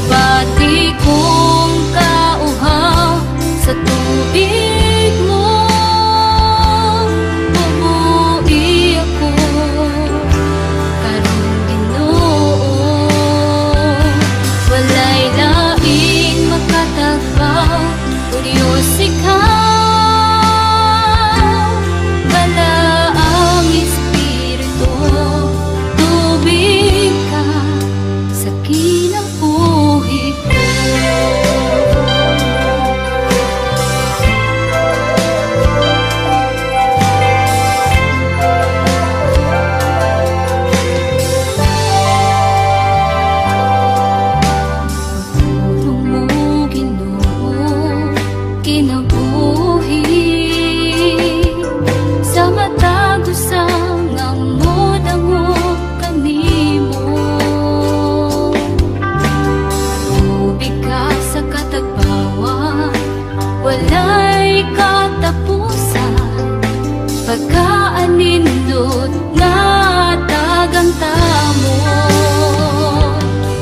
Ibati kong kauhaw sa tubig mo, bubuhi ako karong Ginoo. Walay laing makatagbaw, o Diyos ikaw. Bala ang Espiritu, tubig ka sa kinabuhi ko. Pagtulong mo, Ginoo, kinabuhi sa matagusang ngamod-angog kanimo. Tubig ka sa katagbawan, walay katapusan, pagkaanindot nga tagang tamo.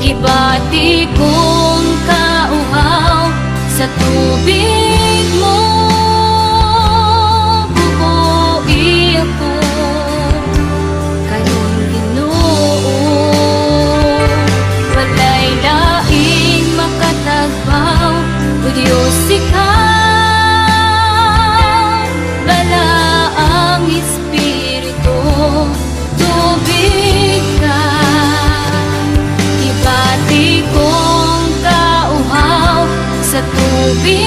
Ibati kong kauhaw sa tubig mo, bubuhi ako karong Ginoo. Walay laing makatagbaw, o Diyos ikaw. Bala ang Espiritu, tubig ka. Ibati kong kauhaw sa tubig